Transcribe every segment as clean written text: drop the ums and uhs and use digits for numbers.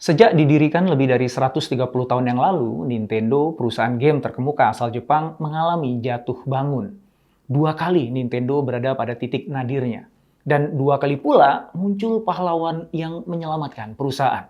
Sejak didirikan lebih dari 130 tahun yang lalu, Nintendo, perusahaan game terkemuka asal Jepang, mengalami jatuh bangun. 2 kali Nintendo berada pada titik nadirnya. Dan 2 kali pula muncul pahlawan yang menyelamatkan perusahaan.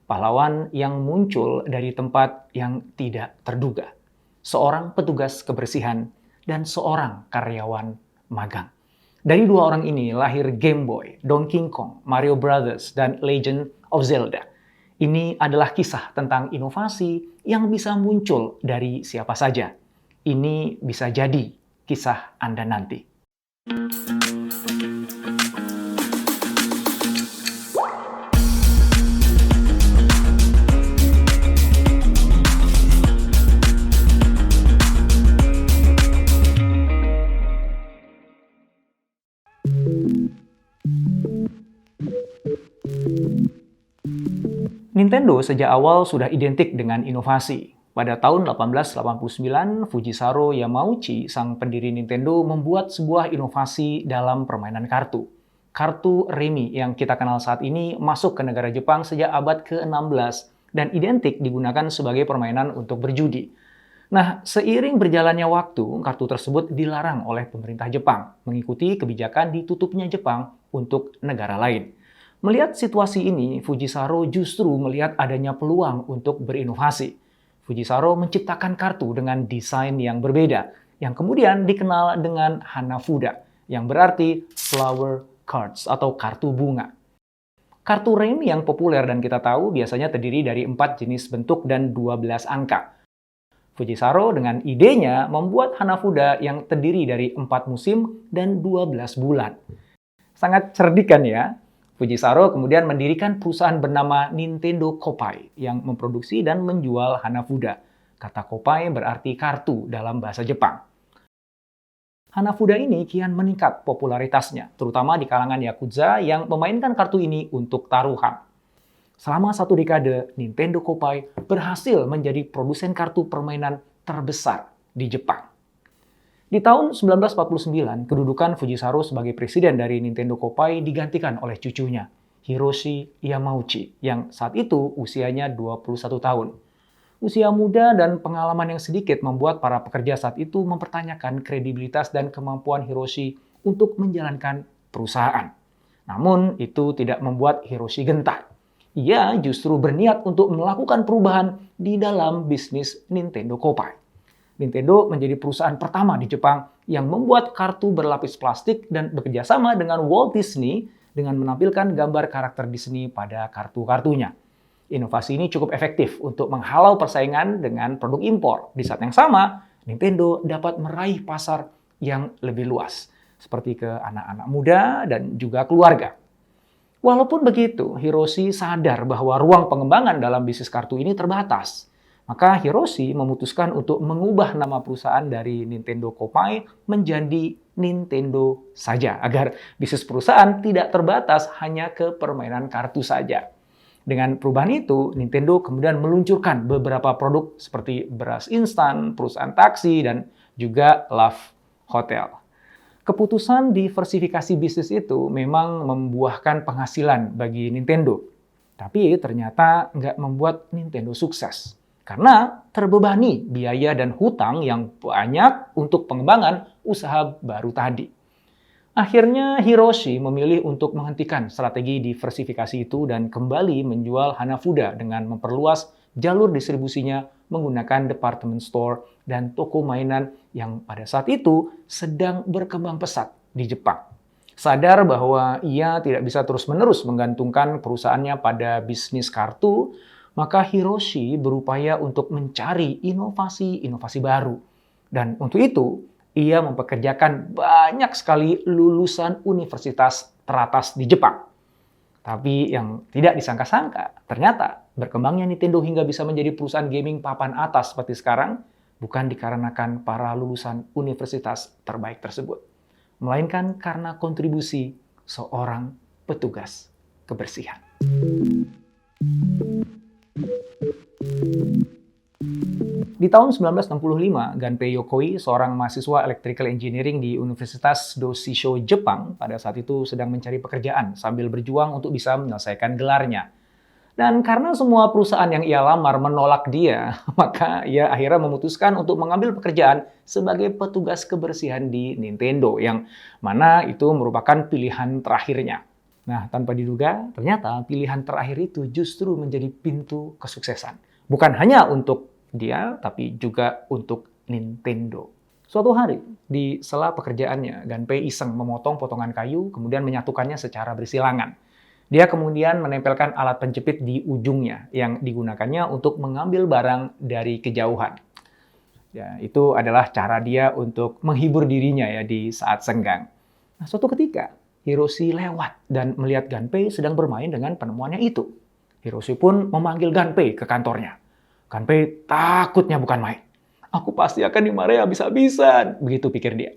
Pahlawan yang muncul dari tempat yang tidak terduga. Seorang petugas kebersihan dan seorang karyawan magang. Dari 2 orang ini lahir Game Boy, Donkey Kong, Mario Brothers, dan Legend of Zelda. Ini adalah kisah tentang inovasi yang bisa muncul dari siapa saja. Ini bisa jadi kisah Anda nanti. Nintendo sejak awal sudah identik dengan inovasi. Pada tahun 1889, Fujisaro Yamauchi, sang pendiri Nintendo, membuat sebuah inovasi dalam permainan kartu. Kartu remi yang kita kenal saat ini masuk ke negara Jepang sejak abad ke-16 dan identik digunakan sebagai permainan untuk berjudi. Nah, seiring berjalannya waktu, kartu tersebut dilarang oleh pemerintah Jepang, mengikuti kebijakan ditutupnya Jepang untuk negara lain. Melihat situasi ini, Fujisaro justru melihat adanya peluang untuk berinovasi. Fujisaro menciptakan kartu dengan desain yang berbeda, yang kemudian dikenal dengan Hanafuda, yang berarti flower cards atau kartu bunga. Kartu remi yang populer dan kita tahu biasanya terdiri dari 4 jenis bentuk dan 12 angka. Fujisaro dengan idenya membuat Hanafuda yang terdiri dari 4 musim dan 12 bulan. Sangat cerdik kan ya? Fujisaro kemudian mendirikan perusahaan bernama Nintendo Koppai yang memproduksi dan menjual Hanafuda. Kata Koppai berarti kartu dalam bahasa Jepang. Hanafuda ini kian meningkat popularitasnya, terutama di kalangan Yakuza yang memainkan kartu ini untuk taruhan. Selama 1 dekade, Nintendo Koppai berhasil menjadi produsen kartu permainan terbesar di Jepang. Di tahun 1949, kedudukan Fujisaro sebagai presiden dari Nintendo Koppai digantikan oleh cucunya, Hiroshi Yamauchi, yang saat itu usianya 21 tahun. Usia muda dan pengalaman yang sedikit membuat para pekerja saat itu mempertanyakan kredibilitas dan kemampuan Hiroshi untuk menjalankan perusahaan. Namun, itu tidak membuat Hiroshi gentar. Ia justru berniat untuk melakukan perubahan di dalam bisnis Nintendo Koppai. Nintendo menjadi perusahaan pertama di Jepang yang membuat kartu berlapis plastik dan bekerjasama dengan Walt Disney dengan menampilkan gambar karakter Disney pada kartu-kartunya. Inovasi ini cukup efektif untuk menghalau persaingan dengan produk impor. Di saat yang sama, Nintendo dapat meraih pasar yang lebih luas, seperti ke anak-anak muda dan juga keluarga. Walaupun begitu, Hiroshi sadar bahwa ruang pengembangan dalam bisnis kartu ini terbatas. Maka Hiroshi memutuskan untuk mengubah nama perusahaan dari Nintendo Koppai menjadi Nintendo saja, agar bisnis perusahaan tidak terbatas hanya ke permainan kartu saja. Dengan perubahan itu, Nintendo kemudian meluncurkan beberapa produk seperti beras instan, perusahaan taksi, dan juga Love Hotel. Keputusan diversifikasi bisnis itu memang membuahkan penghasilan bagi Nintendo. Tapi ternyata nggak membuat Nintendo sukses. Karena terbebani biaya dan hutang yang banyak untuk pengembangan usaha baru tadi. Akhirnya Hiroshi memilih untuk menghentikan strategi diversifikasi itu dan kembali menjual Hanafuda dengan memperluas jalur distribusinya menggunakan department store dan toko mainan yang pada saat itu sedang berkembang pesat di Jepang. Sadar bahwa ia tidak bisa terus-menerus menggantungkan perusahaannya pada bisnis kartu, maka Hiroshi berupaya untuk mencari inovasi-inovasi baru. Dan untuk itu, ia mempekerjakan banyak sekali lulusan universitas teratas di Jepang. Tapi yang tidak disangka-sangka, ternyata berkembangnya Nintendo hingga bisa menjadi perusahaan gaming papan atas seperti sekarang, bukan dikarenakan para lulusan universitas terbaik tersebut, melainkan karena kontribusi seorang petugas kebersihan. Di tahun 1965, Gunpei Yokoi, seorang mahasiswa Electrical Engineering di Universitas Doshisho, Jepang, pada saat itu sedang mencari pekerjaan sambil berjuang untuk bisa menyelesaikan gelarnya. Dan karena semua perusahaan yang ia lamar menolak dia, maka ia akhirnya memutuskan untuk mengambil pekerjaan sebagai petugas kebersihan di Nintendo, yang mana itu merupakan pilihan terakhirnya. Nah, tanpa diduga, ternyata pilihan terakhir itu justru menjadi pintu kesuksesan. Bukan hanya untuk dia, tapi juga untuk Nintendo. Suatu hari, di sela pekerjaannya, Gunpei iseng memotong potongan kayu, kemudian menyatukannya secara bersilangan. Dia kemudian menempelkan alat penjepit di ujungnya yang digunakannya untuk mengambil barang dari kejauhan. Ya, itu adalah cara dia untuk menghibur dirinya ya di saat senggang. Nah, suatu ketika, Hiroshi lewat dan melihat Gunpei sedang bermain dengan penemuannya itu. Hiroshi pun memanggil Gunpei ke kantornya. Gunpei takutnya bukan main. Aku pasti akan dimarahi habis-habisan, begitu pikir dia.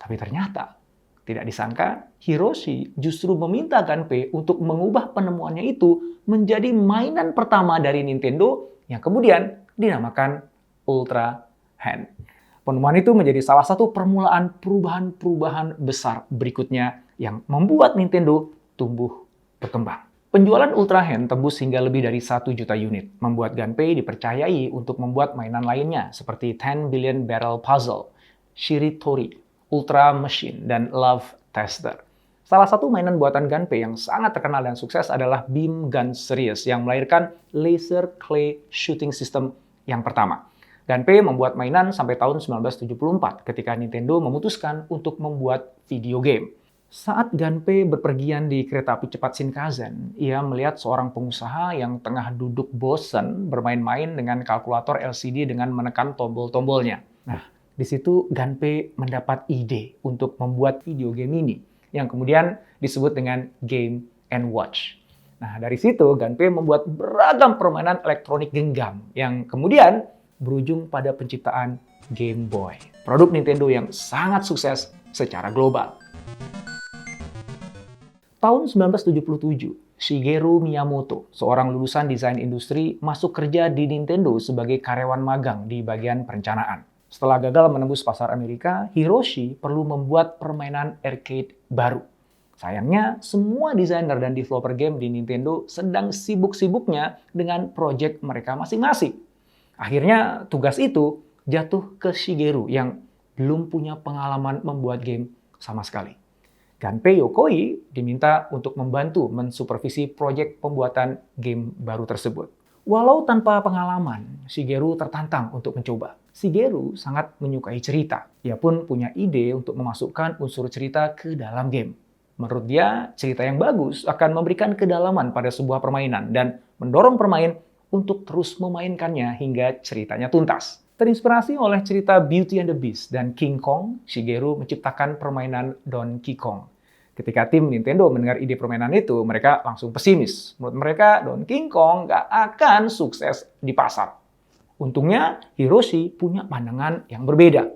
Tapi ternyata, tidak disangka, Hiroshi justru meminta Gunpei untuk mengubah penemuannya itu menjadi mainan pertama dari Nintendo yang kemudian dinamakan Ultra Hand. Penemuan itu menjadi salah satu permulaan perubahan-perubahan besar berikutnya yang membuat Nintendo tumbuh berkembang. Penjualan Ultra Hand tembus hingga lebih dari 1 juta unit, membuat Gunpei dipercayai untuk membuat mainan lainnya seperti 10 Billion Barrel Puzzle, Shiritori, Ultra Machine, dan Love Tester. Salah satu mainan buatan Gunpei yang sangat terkenal dan sukses adalah Beam Gun Series yang melahirkan Laser Clay Shooting System yang pertama. Gunpei membuat mainan sampai tahun 1974 ketika Nintendo memutuskan untuk membuat video game. Saat Gunpei berpergian di kereta api cepat Shinkansen, ia melihat seorang pengusaha yang tengah duduk bosan bermain-main dengan kalkulator LCD dengan menekan tombol-tombolnya. Nah, di situ Gunpei mendapat ide untuk membuat video game ini, yang kemudian disebut dengan Game & Watch. Nah, dari situ Gunpei membuat beragam permainan elektronik genggam, yang kemudian berujung pada penciptaan Game Boy, produk Nintendo yang sangat sukses secara global. Tahun 1977, Shigeru Miyamoto, seorang lulusan desain industri, masuk kerja di Nintendo sebagai karyawan magang di bagian perencanaan. Setelah gagal menembus pasar Amerika, Hiroshi perlu membuat permainan arcade baru. Sayangnya, semua desainer dan developer game di Nintendo sedang sibuk-sibuknya dengan proyek mereka masing-masing. Akhirnya, tugas itu jatuh ke Shigeru yang belum punya pengalaman membuat game sama sekali. Gunpei Yokoi diminta untuk membantu mensupervisi proyek pembuatan game baru tersebut. Walau tanpa pengalaman, Shigeru tertantang untuk mencoba. Shigeru sangat menyukai cerita. Ia pun punya ide untuk memasukkan unsur cerita ke dalam game. Menurut dia, cerita yang bagus akan memberikan kedalaman pada sebuah permainan dan mendorong pemain untuk terus memainkannya hingga ceritanya tuntas. Terinspirasi oleh cerita Beauty and the Beast dan King Kong, Shigeru menciptakan permainan Donkey Kong. Ketika tim Nintendo mendengar ide permainan itu, mereka langsung pesimis. Menurut mereka, Donkey Kong nggak akan sukses di pasar. Untungnya, Hiroshi punya pandangan yang berbeda.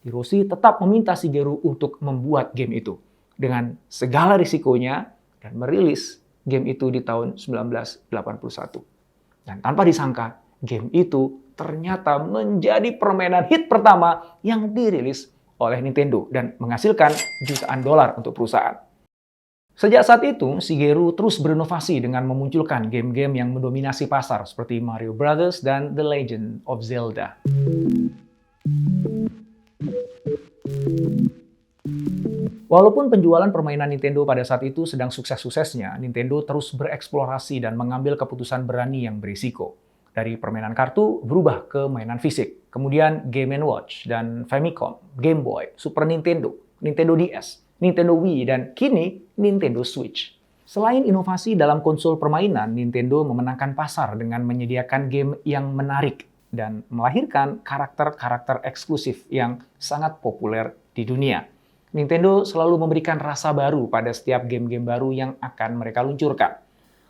Hiroshi tetap meminta Shigeru untuk membuat game itu dengan segala risikonya dan merilis game itu di tahun 1981. Dan tanpa disangka, game itu ternyata menjadi permainan hit pertama yang dirilis oleh Nintendo dan menghasilkan jutaan dolar untuk perusahaan. Sejak saat itu, Shigeru terus berinovasi dengan memunculkan game-game yang mendominasi pasar seperti Mario Bros. Dan The Legend of Zelda. Walaupun penjualan permainan Nintendo pada saat itu sedang sukses-suksesnya, Nintendo terus bereksplorasi dan mengambil keputusan berani yang berisiko. Dari permainan kartu berubah ke mainan fisik, kemudian Game & Watch dan Famicom, Game Boy, Super Nintendo, Nintendo DS, Nintendo Wii, dan kini Nintendo Switch. Selain inovasi dalam konsol permainan, Nintendo memenangkan pasar dengan menyediakan game yang menarik dan melahirkan karakter-karakter eksklusif yang sangat populer di dunia. Nintendo selalu memberikan rasa baru pada setiap game-game baru yang akan mereka luncurkan.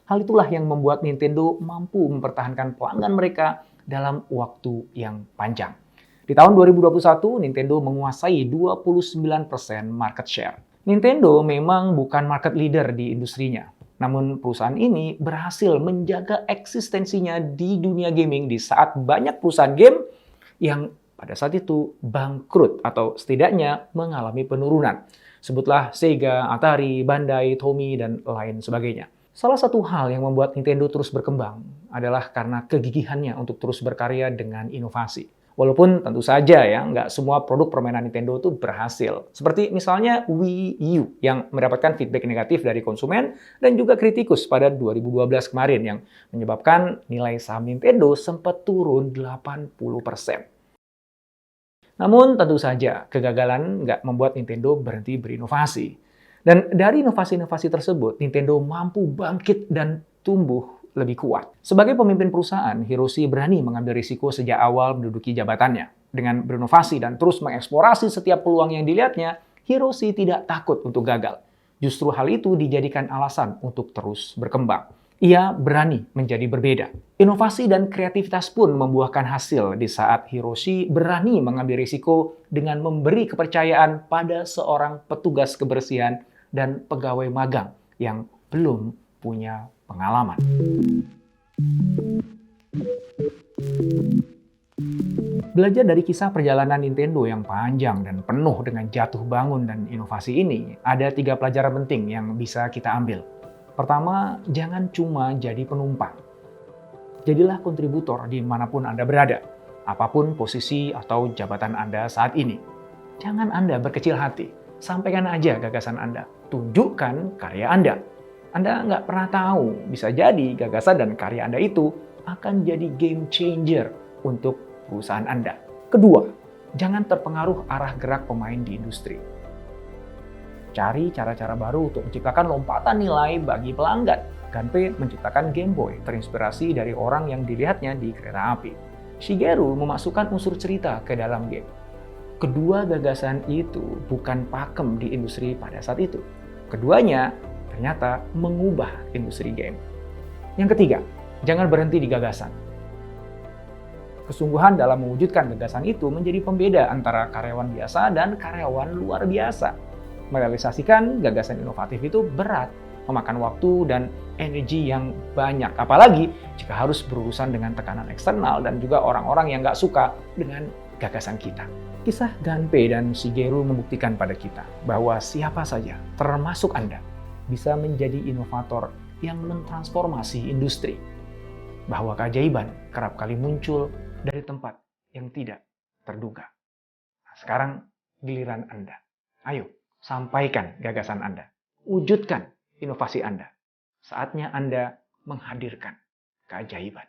Hal itulah yang membuat Nintendo mampu mempertahankan pelanggan mereka dalam waktu yang panjang. Di tahun 2021, Nintendo menguasai 29% market share. Nintendo memang bukan market leader di industrinya, namun perusahaan ini berhasil menjaga eksistensinya di dunia gaming di saat banyak perusahaan game yang pada saat itu bangkrut atau setidaknya mengalami penurunan. Sebutlah Sega, Atari, Bandai, Tomy, dan lain sebagainya. Salah satu hal yang membuat Nintendo terus berkembang adalah karena kegigihannya untuk terus berkarya dengan inovasi. Walaupun tentu saja ya, nggak semua produk permainan Nintendo itu berhasil. Seperti misalnya Wii U yang mendapatkan feedback negatif dari konsumen dan juga kritikus pada 2012 kemarin yang menyebabkan nilai saham Nintendo sempat turun 80%. Namun tentu saja kegagalan nggak membuat Nintendo berhenti berinovasi. Dan dari inovasi-inovasi tersebut, Nintendo mampu bangkit dan tumbuh lebih kuat. Sebagai pemimpin perusahaan, Hiroshi berani mengambil risiko sejak awal menduduki jabatannya. Dengan berinovasi dan terus mengeksplorasi setiap peluang yang dilihatnya, Hiroshi tidak takut untuk gagal. Justru hal itu dijadikan alasan untuk terus berkembang. Ia berani menjadi berbeda. Inovasi dan kreativitas pun membuahkan hasil di saat Hiroshi berani mengambil risiko dengan memberi kepercayaan pada seorang petugas kebersihan dan pegawai magang yang belum punya pengalaman. Belajar dari kisah perjalanan Nintendo yang panjang dan penuh dengan jatuh bangun dan inovasi ini, ada 3 pelajaran penting yang bisa kita ambil. Pertama, jangan cuma jadi penumpang. Jadilah kontributor dimanapun Anda berada, apapun posisi atau jabatan Anda saat ini. Jangan Anda berkecil hati, sampaikan aja gagasan Anda, tunjukkan karya Anda. Anda nggak pernah tahu, bisa jadi gagasan dan karya Anda itu akan jadi game changer untuk perusahaan Anda. Kedua, jangan terpengaruh arah gerak pemain di industri. Cari cara-cara baru untuk menciptakan lompatan nilai bagi pelanggan. Gunpei menciptakan Game Boy terinspirasi dari orang yang dilihatnya di kereta api. Shigeru memasukkan unsur cerita ke dalam game. Kedua gagasan itu bukan pakem di industri pada saat itu. Keduanya ternyata mengubah industri game. Yang ketiga, jangan berhenti di gagasan. Kesungguhan dalam mewujudkan gagasan itu menjadi pembeda antara karyawan biasa dan karyawan luar biasa. Merealisasikan gagasan inovatif itu berat, memakan waktu dan energi yang banyak. Apalagi jika harus berurusan dengan tekanan eksternal dan juga orang-orang yang nggak suka dengan gagasan kita. Kisah Gunpei dan Shigeru membuktikan pada kita bahwa siapa saja, termasuk Anda, bisa menjadi inovator yang mentransformasi industri. Bahwa keajaiban kerap kali muncul dari tempat yang tidak terduga. Nah, sekarang giliran Anda. Ayo, sampaikan gagasan Anda. Wujudkan inovasi Anda. Saatnya Anda menghadirkan keajaiban.